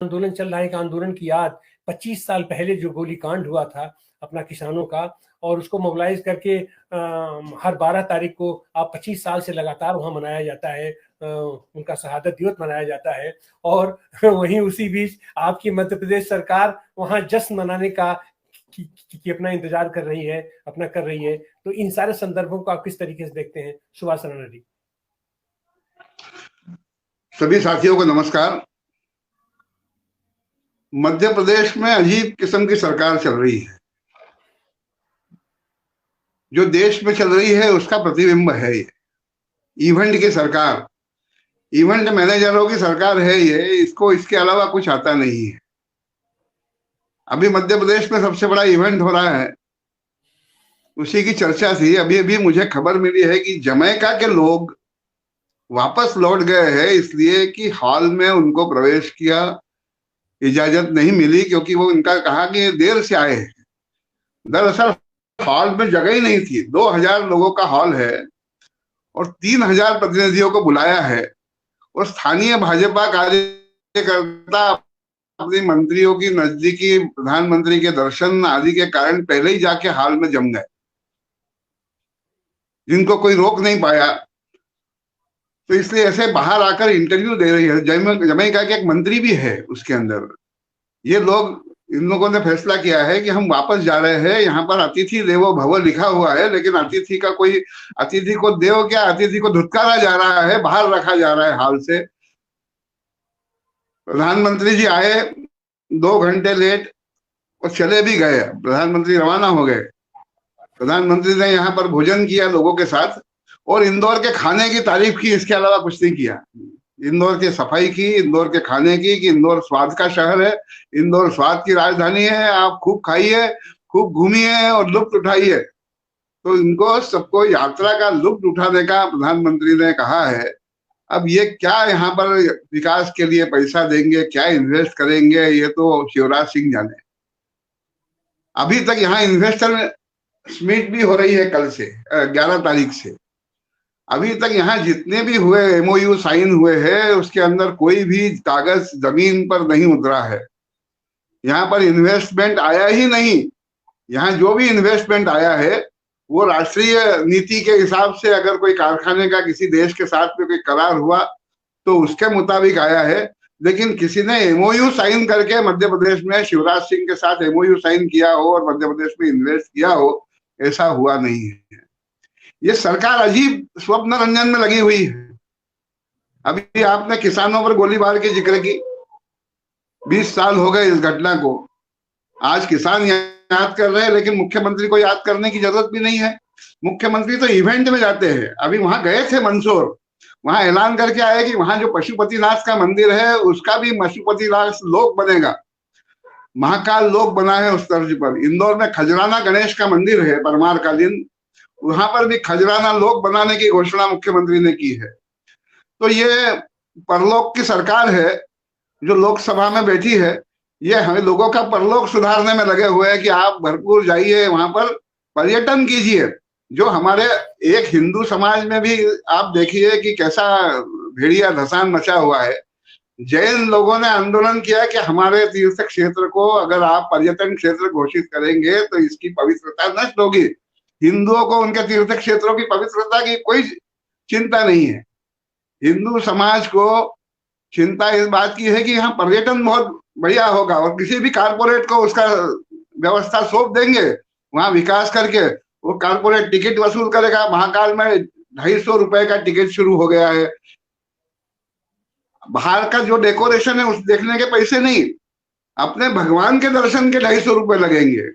आंदोलन चल रहा है कि आंदोलन की याद 25 साल पहले जो गोलीकांड हुआ था अपना किसानों का, और उसको मोबिलाइज करके हर 12 तारीख को आप 25 साल से लगातार वहां मनाया जाता है, उनका शहादत दिवस मनाया जाता है। और वहीं उसी बीच आपकी मध्य प्रदेश सरकार वहां जश्न मनाने का कि अपना इंतजार कर रही है, अपना कर रही है। तो इन सारे संदर्भों को आप किस तरीके से देखते हैं, सुभाष राणा जी? सभी साथियों को नमस्कार। मध्य प्रदेश में अजीब किस्म की सरकार चल रही है। जो देश में चल रही है उसका प्रतिबिंब है ये। इवेंट की सरकार, इवेंट मैनेजरों की सरकार है ये। इसको इसके अलावा कुछ आता नहीं है। अभी मध्य प्रदेश में सबसे बड़ा इवेंट हो रहा है, उसी की चर्चा थी। अभी अभी मुझे खबर मिली है कि जमैका के लोग वापस लौट गए हैं, इसलिए कि हॉल में उनको प्रवेश किया इजाजत नहीं मिली, क्योंकि वो उनका कहा कि देर से आए हैं। दरअसल हॉल में जगह ही नहीं थी। 2000 लोगों का हॉल है और 3000 प्रतिनिधियों को बुलाया है, और स्थानीय भाजपा कार्यकर्ता अपने मंत्रियों की नजदीकी, प्रधानमंत्री के दर्शन आदि के कारण पहले ही जाके हॉल में जम गए, जिनको कोई रोक नहीं पाया। तो इसलिए ऐसे बाहर आकर इंटरव्यू दे रही है। जमैका के एक मंत्री भी है उसके अंदर। ये लोग, इन लोगों ने फैसला किया है कि हम वापस जा रहे हैं। यहाँ पर अतिथि देवो भव लिखा हुआ है, लेकिन अतिथि का कोई, अतिथि को देव क्या, अतिथि को धुतकारा जा रहा है, बाहर रखा जा रहा है हाल से। प्रधानमंत्री जी आए 2 घंटे लेट और चले भी गए। प्रधानमंत्री रवाना हो गए। प्रधानमंत्री ने यहाँ पर भोजन किया लोगों के साथ और इंदौर के खाने की तारीफ की, इसके अलावा कुछ नहीं किया। इंदौर की सफाई की, इंदौर के खाने की, कि इंदौर स्वाद का शहर है, इंदौर स्वाद की राजधानी है, आप खूब खाइए, खूब घूमिए और लुत्फ उठाइए। तो इनको सबको यात्रा का लुत्फ उठाने का प्रधानमंत्री ने कहा है। अब ये क्या यहाँ पर विकास के लिए पैसा देंगे, क्या इन्वेस्ट करेंगे, ये तो शिवराज सिंह जाने। अभी तक यहाँ इन्वेस्टर मीट भी हो रही है कल से, 11 तारीख से। अभी तक यहाँ जितने भी हुए एमओयू साइन हुए हैं, उसके अंदर कोई भी कागज जमीन पर नहीं उतरा है। यहाँ पर इन्वेस्टमेंट आया ही नहीं। यहाँ जो भी इन्वेस्टमेंट आया है वो राष्ट्रीय नीति के हिसाब से, अगर कोई कारखाने का किसी देश के साथ में कोई करार हुआ तो उसके मुताबिक आया है। लेकिन किसी ने एमओयू साइन करके मध्य प्रदेश में शिवराज सिंह के साथ एमओयू साइन किया हो और मध्य प्रदेश में इन्वेस्ट किया हो, ऐसा हुआ नहीं है। ये सरकार अजीब स्वप्न रंजन में लगी हुई है। अभी आपने किसानों पर गोलीबार की जिक्र की। 20 साल हो गए इस घटना को। आज किसान याद कर रहे हैं, लेकिन मुख्यमंत्री को याद करने की जरूरत भी नहीं है। मुख्यमंत्री तो इवेंट में जाते हैं। अभी वहां गए थे मंदसौर, वहां ऐलान करके आए कि वहां जो पशुपतिनाथ का मंदिर है उसका भी पशुपतिनाथ लोक बनेगा, महाकाल लोक बना है उस तर्ज पर। इंदौर में खजराना गणेश का मंदिर है परमार कालीन, वहां पर भी खजराना लोक बनाने की घोषणा मुख्यमंत्री ने की है। तो ये परलोक की सरकार है जो लोकसभा में बैठी है। ये हमें लोगों का परलोक सुधारने में लगे हुए हैं कि आप भरपूर जाइए, वहां पर पर्यटन कीजिए। जो हमारे एक हिंदू समाज में भी आप देखिए कि कैसा भेड़िया धसान मचा हुआ है। जैन लोगों ने आंदोलन किया कि हमारे तीर्थ क्षेत्र को अगर आप पर्यटन क्षेत्र घोषित करेंगे तो इसकी पवित्रता नष्ट होगी। हिंदुओं को उनके तीर्थ क्षेत्रों की पवित्रता की कोई चिंता नहीं है। हिंदू समाज को चिंता इस बात की है कि यहाँ पर्यटन बहुत बढ़िया होगा, और किसी भी कारपोरेट को उसका व्यवस्था सौंप देंगे, वहां विकास करके वो कारपोरेट टिकट वसूल करेगा। महाकाल में 250 रुपए का टिकट शुरू हो गया है। बाहर का जो डेकोरेशन है उस देखने के पैसे नहीं, अपने भगवान के दर्शन के 250 रुपए लगेंगे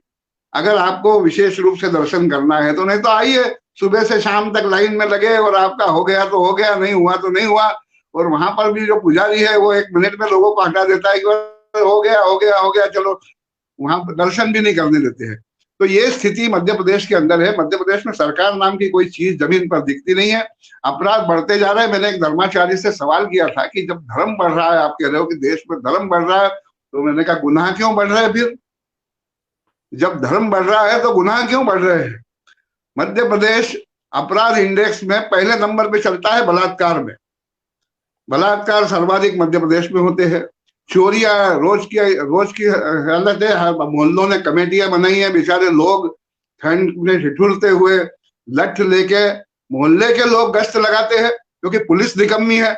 अगर आपको विशेष रूप से दर्शन करना है तो। नहीं तो आइए, सुबह से शाम तक लाइन में लगे और आपका हो गया तो हो गया, नहीं हुआ तो नहीं हुआ। और वहां पर भी जो पुजारी है वो 1 मिनट में लोगों को हटा देता है कि हो गया हो गया हो गया, चलो। वहां पर दर्शन भी नहीं करने देते हैं। तो ये स्थिति मध्य प्रदेश के अंदर है। मध्य प्रदेश में सरकार नाम की कोई चीज जमीन पर दिखती नहीं है। अपराध बढ़ते जा रहे हैं। मैंने एक धर्माचार्य से सवाल किया था कि जब धर्म बढ़ रहा है, आप कह रहे हो कि देश में धर्म बढ़ रहा है, तो मैंने कहा गुनाह क्यों बढ़ रहे हैं फिर? जब धर्म बढ़ रहा है तो गुनाह क्यों बढ़ रहे हैं? मध्य प्रदेश अपराध इंडेक्स में पहले नंबर पे चलता है बलात्कार में। बलात्कार सर्वाधिक मध्य प्रदेश में होते हैं। चोरियां रोज की हालत है। हर मोहल्लों ने कमेटियां बनाई है, बेचारे लोग ठंड में ठिठुरते हुए लठ लेके मोहल्ले के लोग गश्त लगाते हैं क्योंकि पुलिस निकम्मी है।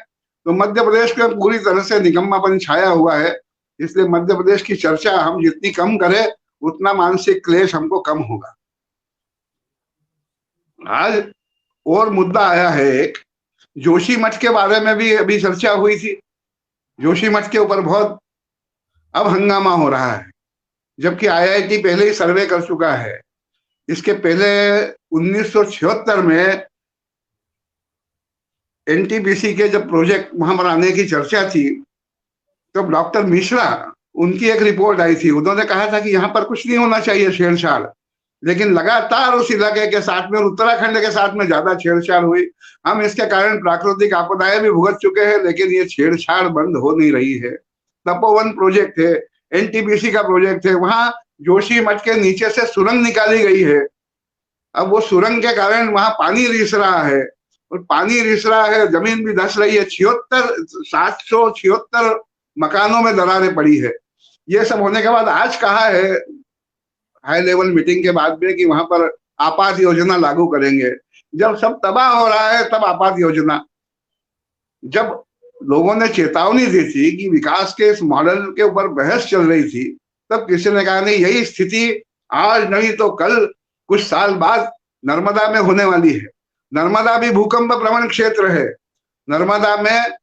तो मध्य प्रदेश में पूरी तरह से निकम्मापन छाया हुआ है। इसलिए मध्य प्रदेश की चर्चा हम जितनी कम करें उतना मानसिक क्लेश हमको कम होगा। आज और मुद्दा आया है एक, जोशी मठ के बारे में भी अभी चर्चा हुई थी। जोशी मठ के ऊपर बहुत अब हंगामा हो रहा है, जबकि आईआईटी पहले ही सर्वे कर चुका है। इसके पहले 1976 में एनटीपीसी के जब प्रोजेक्ट वहां बनाने की चर्चा थी, तो डॉक्टर मिश्रा, उनकी एक रिपोर्ट आई थी, उन्होंने कहा था कि यहाँ पर कुछ नहीं होना चाहिए छेड़छाड़, लेकिन लगातार उस इलाके के साथ में और उत्तराखंड के साथ में ज्यादा छेड़छाड़ हुई। हम इसके कारण प्राकृतिक आपदाएं भी भुगत चुके हैं, लेकिन ये छेड़छाड़ बंद हो नहीं रही है। तपोवन प्रोजेक्ट है, एनटीपीसी का प्रोजेक्ट है, वहां जोशी मठ के नीचे से सुरंग निकाली गई है। अब वो सुरंग के कारण वहां पानी रिस रहा है, और पानी रिस रहा है, जमीन भी धंस रही है। 776 मकानों में दरारें पड़ी है। ये सब होने के बाद आज कहा है हाई लेवल मीटिंग के बाद में कि वहां पर आपात योजना लागू करेंगे। जब सब तबाह हो रहा है तब आपात योजना। जब लोगों ने चेतावनी दी थी कि विकास के इस मॉडल के ऊपर बहस चल रही थी, तब किसी ने कहा नहीं, यही स्थिति आज नहीं तो कल कुछ साल बाद नर्मदा में होने वाली है। नर्मदा भी भूकंप प्रवण क्षेत्र है। नर्मदा में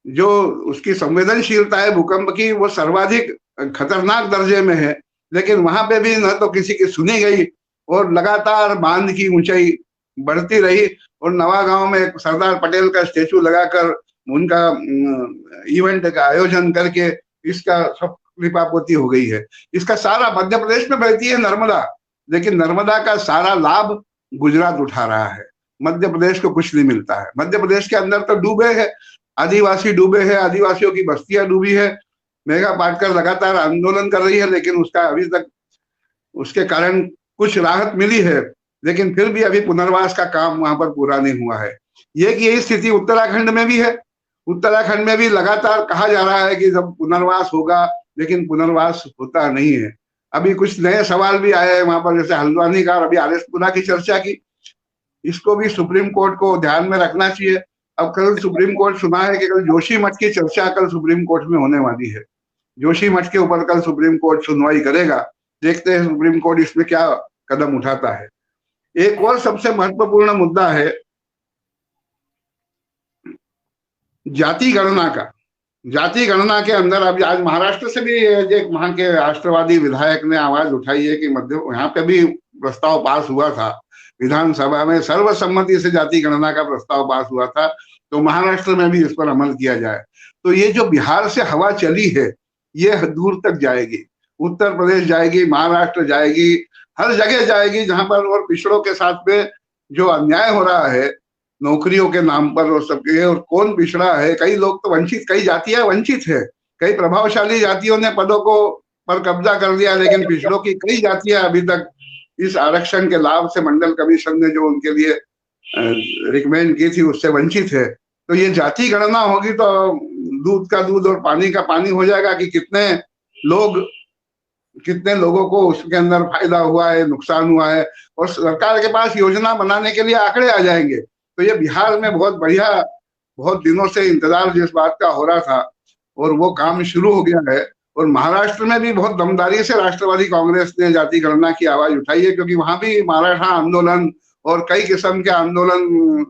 जो उसकी संवेदनशीलता है भूकंप की, वो सर्वाधिक खतरनाक दर्जे में है, लेकिन वहां पे भी न तो किसी की सुनी गई और लगातार बांध की ऊंचाई बढ़ती रही। और नवागांव में एक सरदार पटेल का स्टेचू लगाकर उनका इवेंट का आयोजन करके इसका सब लिपापोती हो गई है। इसका सारा मध्य प्रदेश में बहती है नर्मदा, लेकिन नर्मदा का सारा लाभ गुजरात उठा रहा है। मध्य प्रदेश को कुछ नहीं मिलता है। मध्य प्रदेश के अंदर तो डूबे है, आदिवासी डूबे हैं, आदिवासियों की बस्तियां डूबी है। मेघा पाटकर लगातार आंदोलन कर रही है, लेकिन उसका अभी तक उसके कारण कुछ राहत मिली है, लेकिन फिर भी अभी पुनर्वास का काम वहां पर पूरा नहीं हुआ है। ये कि यही स्थिति उत्तराखंड में भी है। उत्तराखंड में भी लगातार कहा जा रहा है कि जब पुनर्वास होगा, लेकिन पुनर्वास होता नहीं है। अभी कुछ नए सवाल भी आए हैं वहां पर, जैसे हल्द्वानी का और अभी आरएसपुरा की चर्चा की। इसको भी सुप्रीम कोर्ट को ध्यान में रखना चाहिए। अब कल सुप्रीम कोर्ट सुना है कि कल जोशी मठ की चर्चा कल सुप्रीम कोर्ट में होने वाली है। जोशी मठ के ऊपर कल सुप्रीम कोर्ट सुनवाई करेगा। देखते हैं सुप्रीम कोर्ट इसमें क्या कदम उठाता है। एक और सबसे महत्वपूर्ण मुद्दा है जाति गणना का। जाति गणना के अंदर अब आज महाराष्ट्र से भी एक वहां के राष्ट्रवादी विधायक ने आवाज उठाई है कि मध्य यहाँ पे भी प्रस्ताव पास हुआ था विधानसभा में, सर्वसम्मति से जाति गणना का प्रस्ताव पास हुआ था, तो महाराष्ट्र में भी इस पर अमल किया जाए। तो ये जो बिहार से हवा चली है ये दूर तक जाएगी, उत्तर प्रदेश जाएगी, महाराष्ट्र जाएगी, हर जगह जाएगी जहां पर और पिछड़ों के साथ में जो अन्याय हो रहा है नौकरियों के नाम पर और सबके। और कौन पिछड़ा है, कई लोग तो वंचित, कई जातियां वंचित है, कई प्रभावशाली जातियों ने पदों को पर कब्जा कर लिया, लेकिन पिछड़ों की कई जातियां अभी तक इस आरक्षण के लाभ से मंडल कमीशन ने जो उनके लिए रिकमेंड की थी उससे वंचित है। तो ये जाति गणना होगी तो दूध का दूध और पानी का पानी हो जाएगा कि कितने लोगों को उसके अंदर फायदा हुआ है, नुकसान हुआ है, और सरकार के पास योजना बनाने के लिए आंकड़े आ जाएंगे। तो ये बिहार में बहुत बढ़िया, बहुत दिनों से इंतजार जिस बात का हो रहा था और वो काम शुरू हो गया है। और महाराष्ट्र में भी बहुत दमदारी से राष्ट्रवादी कांग्रेस ने जाति गणना की आवाज उठाई है, क्योंकि वहां भी मराठा आंदोलन और कई किस्म के आंदोलन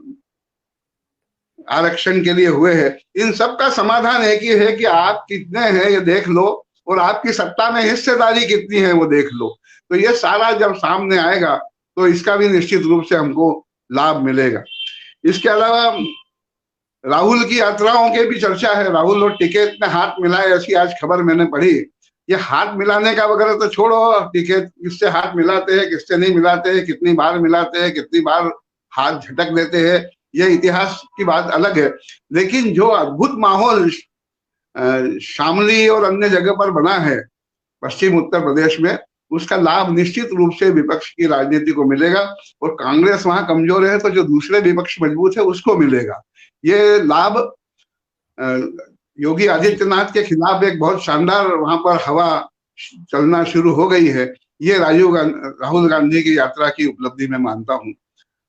आरक्षण के लिए हुए हैं। इन सब का समाधान एक ही है कि आप कितने हैं ये देख लो, और आपकी सत्ता में हिस्सेदारी कितनी है वो देख लो। तो ये सारा जब सामने आएगा तो इसका भी निश्चित रूप से हमको लाभ मिलेगा। इसके अलावा राहुल की यात्राओं के भी चर्चा है। राहुल और टिकैत ने हाथ मिलाए, ऐसी आज खबर मैंने पढ़ी। ये हाथ मिलाने का वगैरह तो छोड़ो, टिकैत किससे हाथ मिलाते हैं, किससे नहीं मिलाते हैं, कितनी बार मिलाते हैं, कितनी बार हाथ झटक देते हैं, ये इतिहास की बात अलग है। लेकिन जो अद्भुत माहौल शामली और अन्य जगह पर बना है पश्चिम उत्तर प्रदेश में, उसका लाभ निश्चित रूप से विपक्ष की राजनीति को मिलेगा। और कांग्रेस वहां कमजोर है तो जो दूसरे विपक्ष मजबूत है उसको मिलेगा। ये लाभ योगी आदित्यनाथ के खिलाफ एक बहुत शानदार वहां पर हवा चलना शुरू हो गई है। ये राहुल गांधी की यात्रा की उपलब्धि मैं मानता हूँ।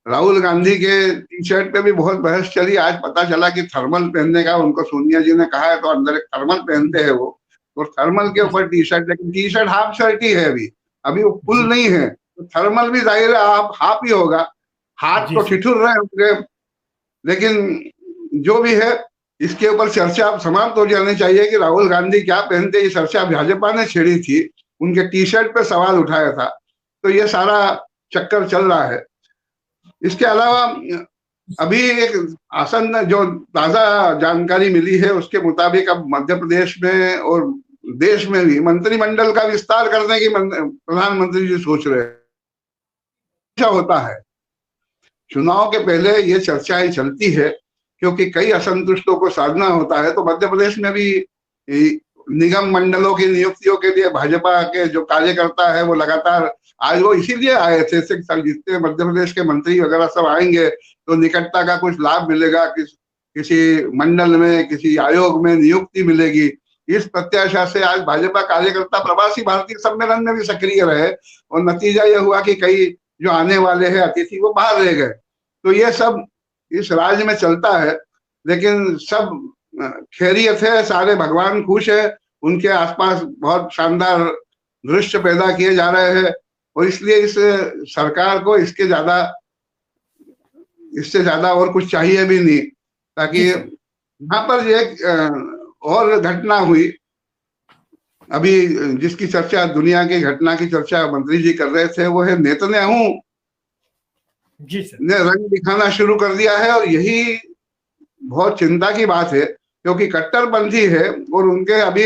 राहुल गांधी के टी शर्ट पे भी बहुत बहस चली। आज पता चला कि थर्मल पहनने का उनको सोनिया जी ने कहा है, तो अंदर एक थर्मल पहनते हैं वो, और थर्मल के ऊपर टी शर्ट, लेकिन टी शर्ट हाफ शर्ट ही है अभी, अभी वो फुल नहीं है। तो थर्मल भी जाहिर है आप हाफ ही होगा, हाथ तो ठिठुर रहे होंगे, लेकिन जो भी है इसके ऊपर चर्चा अब समाप्त हो जानी चाहिए कि राहुल गांधी क्या पहनते। ये चर्चा भाजपा ने छेड़ी थी, उनके टी शर्ट पे सवाल उठाया था, तो ये सारा चक्कर चल रहा है। इसके अलावा अभी एक आसन जो ताजा जानकारी मिली है उसके मुताबिक अब मध्य प्रदेश में और देश में भी मंत्रिमंडल का विस्तार करने की प्रधानमंत्री जी सोच रहे हैं। क्या होता है, चुनाव के पहले ये चर्चाएं चलती है क्योंकि कई असंतुष्टों को साधना होता है। तो मध्य प्रदेश में भी निगम मंडलों की नियुक्तियों के लिए भाजपा के जो कार्यकर्ता है वो लगातार, आज वो इसीलिए आए थे जितने मध्य प्रदेश के मंत्री वगैरह सब आएंगे तो निकटता का कुछ लाभ मिलेगा, किसी मंडल में, किसी आयोग में नियुक्ति मिलेगी। इस प्रत्याशा से आज भाजपा कार्यकर्ता प्रवासी भारतीय सम्मेलन में भी सक्रिय रहे, और नतीजा यह हुआ कि कई जो आने वाले हैं अतिथि वो बाहर रह गए। तो ये सब इस राज्य में चलता है, लेकिन सब खैरियत है, सारे भगवान खुश है, उनके आसपास बहुत शानदार दृश्य पैदा किए जा रहे हैं, और इसलिए इस सरकार को इससे ज्यादा और कुछ चाहिए भी नहीं। ताकि यहाँ पर एक और घटना हुई अभी, जिसकी चर्चा, दुनिया की घटना की चर्चा मंत्री जी कर रहे थे, वो है नेतन्याहू ने रंग दिखाना शुरू कर दिया है, और यही बहुत चिंता की बात है क्योंकि कट्टरपंथी है, और उनके अभी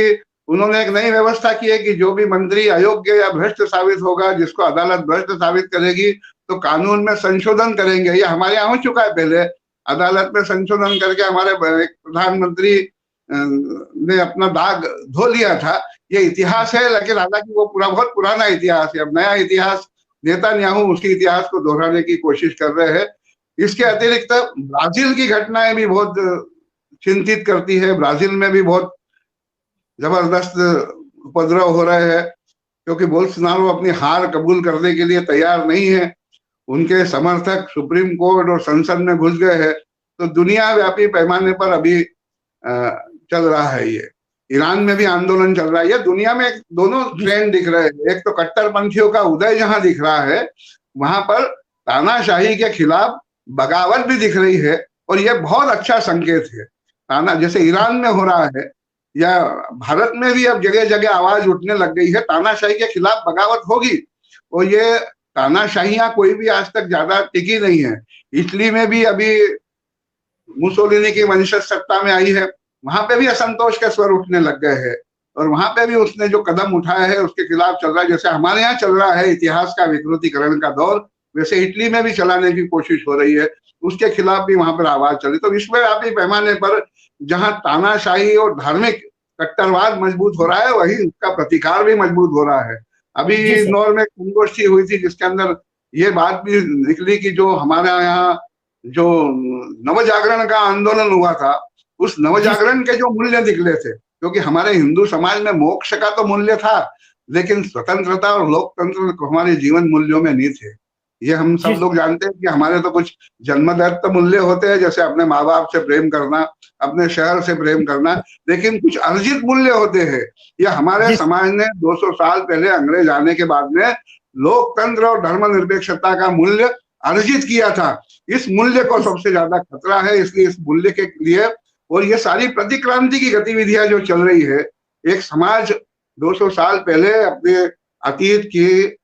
उन्होंने एक नई व्यवस्था की है कि जो भी मंत्री अयोग्य या भ्रष्ट साबित होगा, जिसको अदालत भ्रष्ट साबित करेगी तो कानून में संशोधन करेंगे। ये हमारे यहाँ हो चुका है, पहले अदालत में संशोधन करके हमारे प्रधानमंत्री ने अपना दाग धो लिया था। ये इतिहास है, लेकिन हालांकि वो बहुत पुराना इतिहास है। अब नया इतिहास, नेतन्याहू उसी इतिहास को दोहराने की कोशिश कर रहे हैं। इसके अतिरिक्त ब्राजील की घटनाएं भी बहुत चिंतित करती है। ब्राजील में भी बहुत जबरदस्त उपद्रव हो रहे हैं क्योंकि बोल्सोनारो अपनी हार कबूल करने के लिए तैयार नहीं है। उनके समर्थक सुप्रीम कोर्ट और संसद में घुस गए हैं। तो दुनिया व्यापी पैमाने पर अभी चल रहा है ये। ईरान में भी आंदोलन चल रहा है। ये दुनिया में दोनों ट्रेंड दिख रहे हैं। एक तो कट्टरपंथियों का उदय जहां दिख रहा है, वहां पर तानाशाही के खिलाफ बगावत भी दिख रही है, और यह बहुत अच्छा संकेत है। ताना जैसे ईरान में हो रहा है, या भारत में भी अब जगह जगह आवाज उठने लग गई है, तानाशाही के खिलाफ बगावत होगी। और ये तानाशाहियां कोई भी आज तक ज्यादा टिकी नहीं है। इटली में भी अभी मुसोलिनी की वंशज सत्ता में आई है, वहां पे भी असंतोष के स्वर उठने लग गए हैं, और वहां पे भी उसने जो कदम उठाया है उसके खिलाफ चल रहा है। जैसे हमारे यहाँ चल रहा है इतिहास का विकृतीकरण का दौर, वैसे इटली में भी चलाने की कोशिश हो रही है, उसके खिलाफ भी वहां पर आवाज चली। तो विश्वव्यापी पैमाने पर जहां तानाशाही और धार्मिक कट्टरवाद मजबूत हो रहा है, वही उसका प्रतिकार भी मजबूत हो रहा है। अभी इंदौर में संगोष्ठी हुई थी जिसके अंदर ये बात भी निकली कि जो हमारे यहाँ जो नवजागरण का आंदोलन हुआ था, उस नवजागरण के जो मूल्य निकले थे, क्योंकि हमारे हिंदू समाज में मोक्ष का तो मूल्य था, लेकिन स्वतंत्रता और लोकतंत्र हमारे जीवन मूल्यों में नहीं थे। ये हम सब लोग जानते हैं कि हमारे तो कुछ जन्मदत्त मूल्य होते हैं, जैसे अपने माँ बाप से प्रेम करना, अपने शहर से प्रेम करना, लेकिन कुछ अर्जित मूल्य होते हैं। ये हमारे समाज ने 200 साल पहले अंग्रेज आने के बाद में लोकतंत्र और धर्मनिरपेक्षता का मूल्य अर्जित किया था। इस मूल्य को सबसे ज्यादा खतरा है, इसलिए इस मूल्य के लिए, और ये सारी प्रतिक्रांति की गतिविधियां जो चल रही है, एक समाज 200 साल पहले अपने अतीत की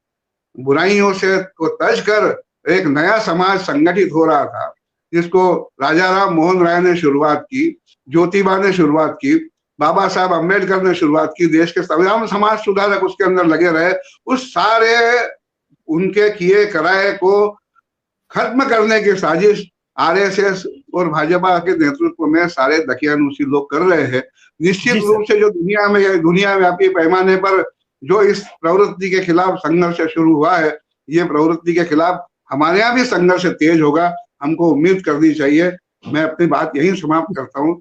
बुराइयों से को तज कर एक नया समाज संगठित हो रहा था, जिसको राजा राम मोहन राय ने शुरुआत की, ज्योतिबा ने शुरुआत की, बाबा साहब अम्बेडकर ने शुरुआत की, देश के तमाम समाज सुधारक उसके अंदर लगे रहे। उस सारे उनके किए कराए को खत्म करने की साजिश आरएसएस और भाजपा के नेतृत्व में सारे दकियानूसी लोग कर रहे हैं। निश्चित रूप से जो दुनिया व्यापी पैमाने पर जो इस प्रवृत्ति के खिलाफ संघर्ष शुरू हुआ है, ये प्रवृत्ति के खिलाफ हमारे यहाँ भी संघर्ष तेज होगा, हमको उम्मीद करनी चाहिए। मैं अपनी बात यही समाप्त करता हूँ।